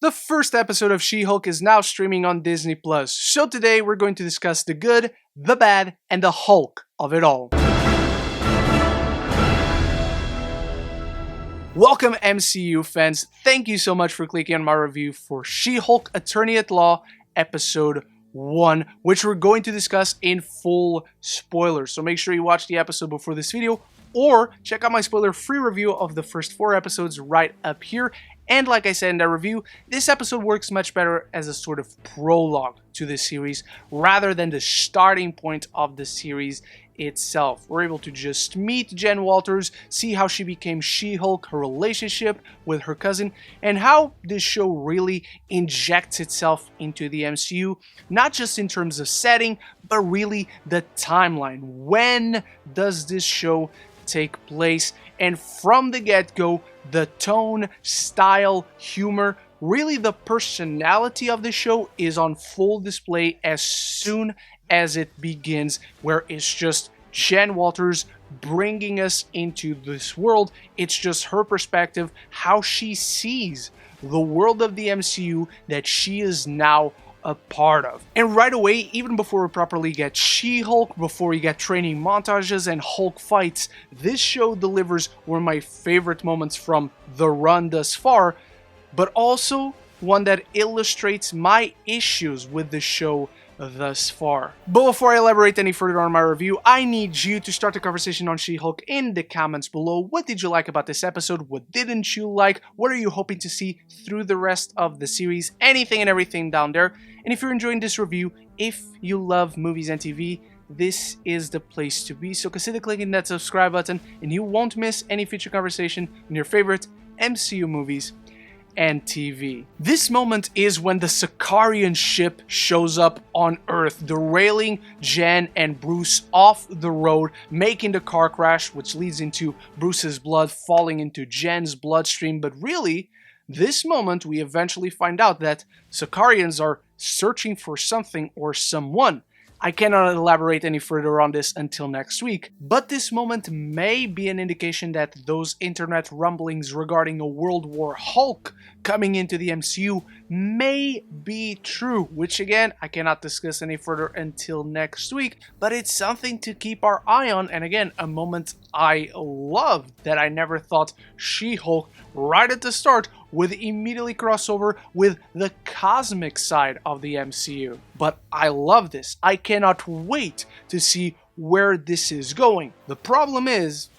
The first episode of She-Hulk is now streaming on Disney+. So today we're going to discuss the good, the bad, and the Hulk of it all. Welcome MCU fans, thank you so much for clicking on my review for She-Hulk Attorney at Law Episode 1, which we're going to discuss in full spoilers. So make sure you watch the episode before this video, or check out my spoiler-free review of the first 4 episodes right up here. And like I said in that review, this episode works much better as a sort of prologue to the series rather than the starting point of the series itself. We're able to just meet Jen Walters, see how she became She-Hulk, her relationship with her cousin, and how this show really injects itself into the MCU, not just in terms of setting, but really the timeline. When does this show take place? And from the get-go, the tone, style, humor, really the personality of the show is on full display as soon as it begins, where it's just Jen Walters bringing us into this world. It's just her perspective, how she sees the world of the MCU that she is now a part of. And right away, even before we properly get She-Hulk, before we get training montages and Hulk fights, this show delivers one of my favorite moments from the run thus far, but also one that illustrates my issues with the show thus far. But before I elaborate any further on my review, I need you to start the conversation on She-Hulk in the comments below. What did you like about this episode? What didn't you like? What are you hoping to see through the rest of the series? Anything and everything down there. And if you're enjoying this review, if you love movies and TV, this is the place to be. So consider clicking that subscribe button and you won't miss any future conversation on your favorite MCU movies and TV. This moment is when the Sicarian ship shows up on Earth, derailing Jen and Bruce off the road, making the car crash, which leads into Bruce's blood falling into Jen's bloodstream. But really, this moment we eventually find out that Sicarians are searching for something or someone. I cannot elaborate any further on this until next week, but this moment may be an indication that those internet rumblings regarding a World War Hulk coming into the MCU may be true, which again, I cannot discuss any further until next week, but it's something to keep our eye on, and again, a moment I loved that I never thought She-Hulk right at the start would immediately cross over with the cosmic side of the MCU. But I love this. I cannot wait to see where this is going. The problem is,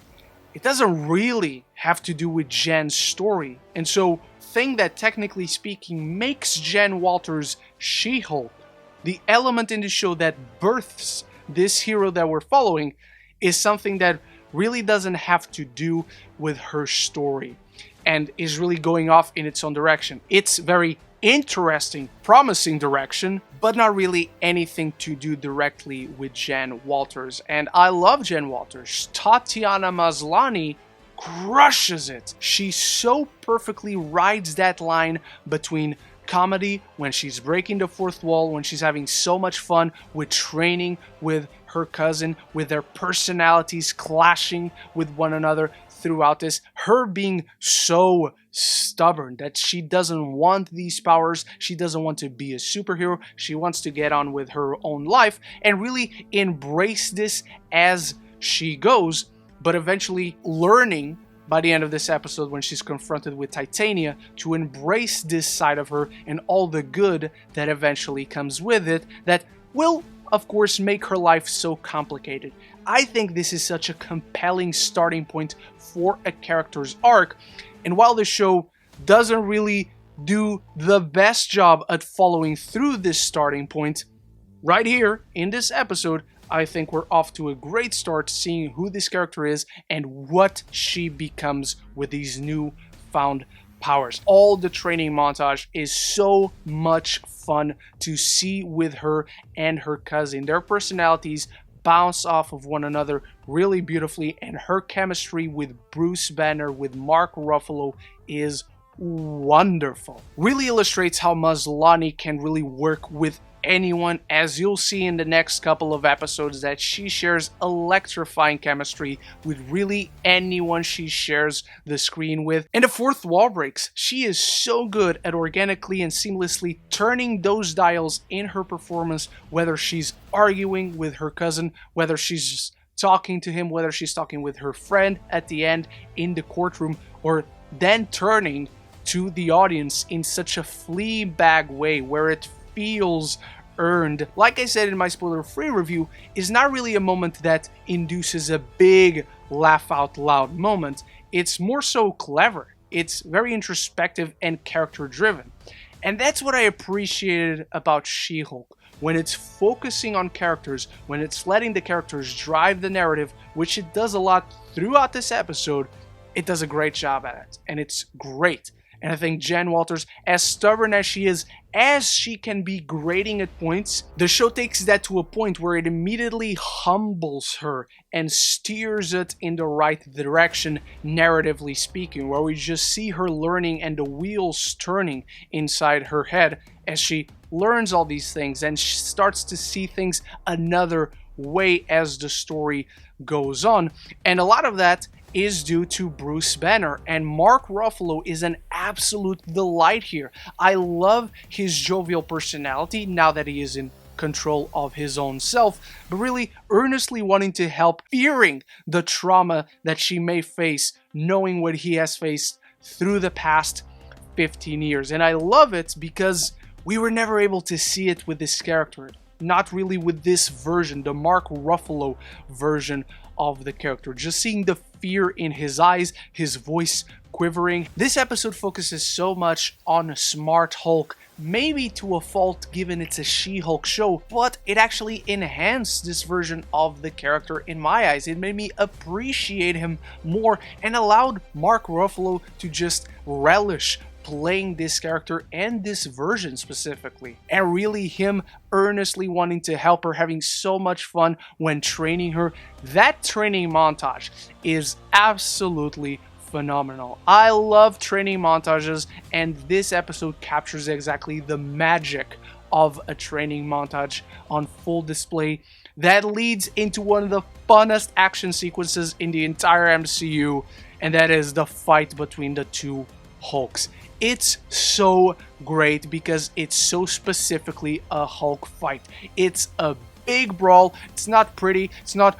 it doesn't really have to do with Jen's story. And so, thing that technically speaking makes Jen Walters She-Hulk, the element in the show that births this hero that we're following, is something that really doesn't have to do with her story and is really going off in its own direction. It's very interesting, promising direction, but not really anything to do directly with Jen Walters. And I love Jen Walters. Tatiana Maslany crushes it. She so perfectly rides that line between comedy, when she's breaking the fourth wall, when she's having so much fun with training with her cousin, with their personalities clashing with one another throughout this, her being so stubborn that she doesn't want these powers, she doesn't want to be a superhero, she wants to get on with her own life and really embrace this as she goes, but eventually learning by the end of this episode when she's confronted with Titania to embrace this side of her and all the good that eventually comes with it that will of course make her life so complicated. I think this is such a compelling starting point for a character's arc, and while the show doesn't really do the best job at following through this starting point, right here in this episode, I think we're off to a great start seeing who this character is and what she becomes with these newfound powers. All the training montage is so much fun to see with her and her cousin. Their personalities bounce off of one another really beautifully, and her chemistry with Bruce Banner, with Mark Ruffalo, is wonderful. Really illustrates how Maslany can really work with anyone, as you'll see in the next couple of episodes that she shares electrifying chemistry with really anyone she shares the screen with. And the fourth wall breaks. She is so good at organically and seamlessly turning those dials in her performance, whether she's arguing with her cousin, whether she's just talking to him, whether she's talking with her friend at the end in the courtroom, or then turning to the audience in such a Fleabag way where it feels earned. Like I said in my spoiler-free review, is not really a moment that induces a big laugh out loud moment. It's more so clever. It's very introspective and character driven. And that's what I appreciated about She-Hulk. When it's focusing on characters, when it's letting the characters drive the narrative, which it does a lot throughout this episode, it does a great job at it. And it's great. And I think Jen Walters, as stubborn as she can be grating at points, the show takes that to a point where it immediately humbles her and steers it in the right direction, narratively speaking, where we just see her learning and the wheels turning inside her head as she learns all these things and she starts to see things another way as the story goes on. And a lot of that is due to Bruce Banner, and Mark Ruffalo is an absolute delight here. I love his jovial personality now that he is in control of his own self, but really earnestly wanting to help, fearing the trauma that she may face, knowing what he has faced through the past 15 years. And I love it because we were never able to see it with this character. Not really with this version, the Mark Ruffalo version of the character. Just seeing the fear in his eyes, his voice quivering. This episode focuses so much on Smart Hulk, maybe to a fault given it's a She-Hulk show, but it actually enhanced this version of the character in my eyes. It made me appreciate him more and allowed Mark Ruffalo to just relish playing this character and this version specifically, and really him earnestly wanting to help her, having so much fun when training her. That training montage is absolutely phenomenal. I love training montages, and this episode captures exactly the magic of a training montage on full display that leads into one of the funnest action sequences in the entire MCU, and that is the fight between the two Hulks. It's so great because it's so specifically a Hulk fight. It's a big brawl. It's not pretty. It's not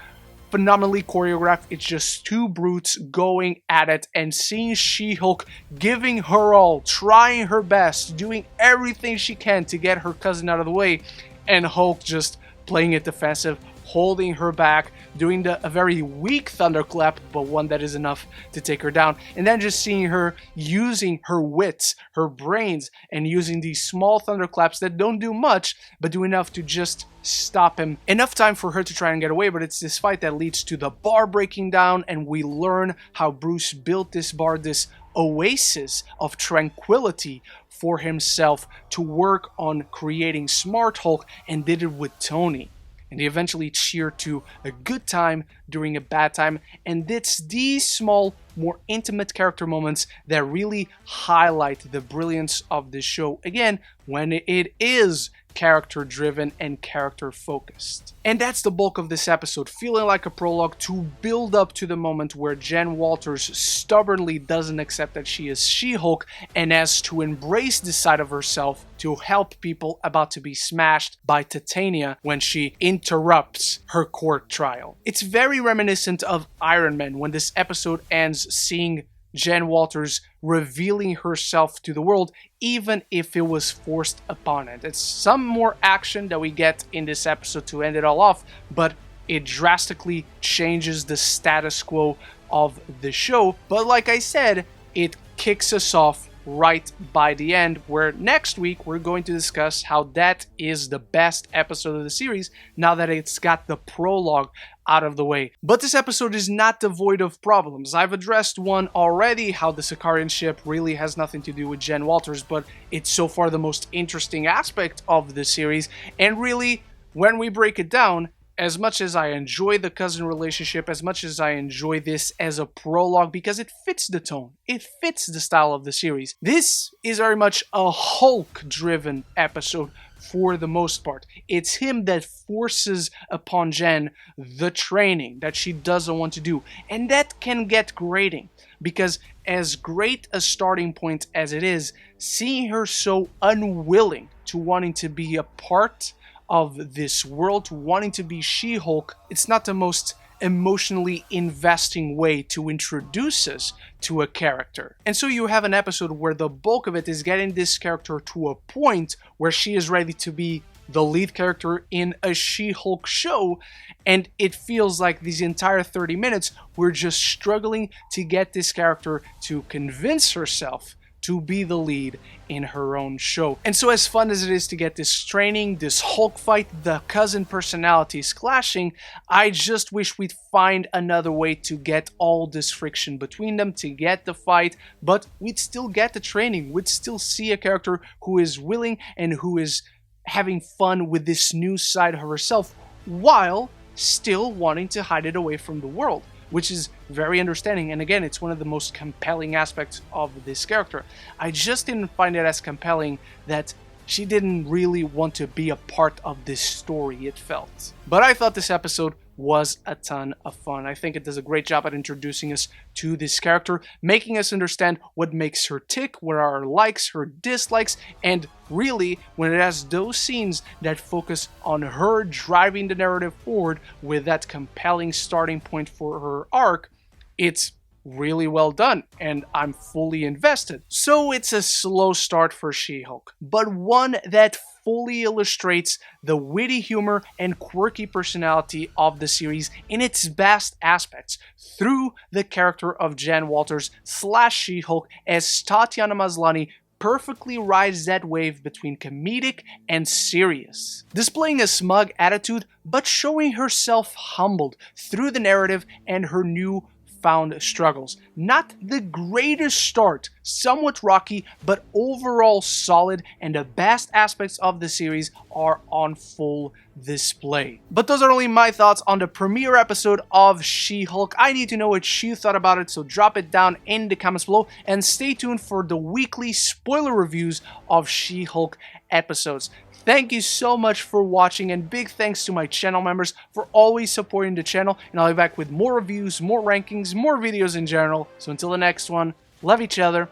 phenomenally choreographed. It's just two brutes going at it, and seeing She-Hulk giving her all, trying her best, doing everything she can to get her cousin out of the way, and Hulk just playing it defensive, holding her back, doing a very weak thunderclap, but one that is enough to take her down. And then just seeing her using her wits, her brains, and using these small thunderclaps that don't do much, but do enough to just stop him. Enough time for her to try and get away, but it's this fight that leads to the bar breaking down, and we learn how Bruce built this bar, this oasis of tranquility for himself to work on creating Smart Hulk, and did it with Tony. And they eventually cheer to a good time during a bad time. And it's these small, more intimate character moments that really highlight the brilliance of this show. Again, when it is character driven and character focused. And that's the bulk of this episode, feeling like a prologue to build up to the moment where Jen Walters stubbornly doesn't accept that she is She-Hulk and has to embrace this side of herself to help people about to be smashed by Titania when she interrupts her court trial. It's very reminiscent of Iron Man when this episode ends, seeing Jen Walters revealing herself to the world, even if it was forced upon it. It's some more action that we get in this episode to end it all off, but it drastically changes the status quo of the show. But like I said, it kicks us off right by the end, where next week we're going to discuss how that is the best episode of the series now that it's got the prologue out of the way. But this episode is not devoid of problems. I've addressed one already, how the Sicarian ship really has nothing to do with Jen Walters, but it's so far the most interesting aspect of the series, and really, when we break it down, as much as I enjoy the cousin relationship, as much as I enjoy this as a prologue because it fits the tone, it fits the style of the series, this is very much a Hulk-driven episode for the most part. It's him that forces upon Jen the training that she doesn't want to do, and that can get grating because as great a starting point as it is, seeing her so unwilling to wanting to be a part of this world, wanting to be She-Hulk, it's not the most emotionally investing way to introduce us to a character. And so you have an episode where the bulk of it is getting this character to a point where she is ready to be the lead character in a She-Hulk show, and it feels like these entire 30 minutes we're just struggling to get this character to convince herself to be the lead in her own show. And so as fun as it is to get this training, this Hulk fight, the cousin personalities clashing, I just wish we'd find another way to get all this friction between them, to get the fight, but we'd still get the training, we'd still see a character who is willing and who is having fun with this new side of herself while still wanting to hide it away from the world, which is very understanding. And again, it's one of the most compelling aspects of this character. I just didn't find it as compelling that she didn't really want to be a part of this story, it felt. But I thought this episode was a ton of fun. I think it does a great job at introducing us to this character, making us understand what makes her tick, what are her likes, her dislikes, and really, when it has those scenes that focus on her driving the narrative forward with that compelling starting point for her arc, it's really well done, and I'm fully invested. So it's a slow start for She-Hulk, but one that fully illustrates the witty humor and quirky personality of the series in its best aspects through the character of Jen Walters / She-Hulk, as Tatiana Maslany perfectly rides that wave between comedic and serious, displaying a smug attitude but showing herself humbled through the narrative and her new found struggles. Not the greatest start, somewhat rocky, but overall solid, and the best aspects of the series are on full display. But those are only my thoughts on the premiere episode of She-Hulk. I need to know what you thought about it, so drop it down in the comments below, and stay tuned for the weekly spoiler reviews of She-Hulk episodes. Thank you so much for watching, and big thanks to my channel members for always supporting the channel, and I'll be back with more reviews, more rankings, more videos in general. So until the next one, love each other,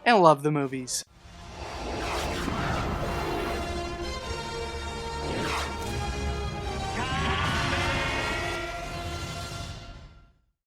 and love the movies.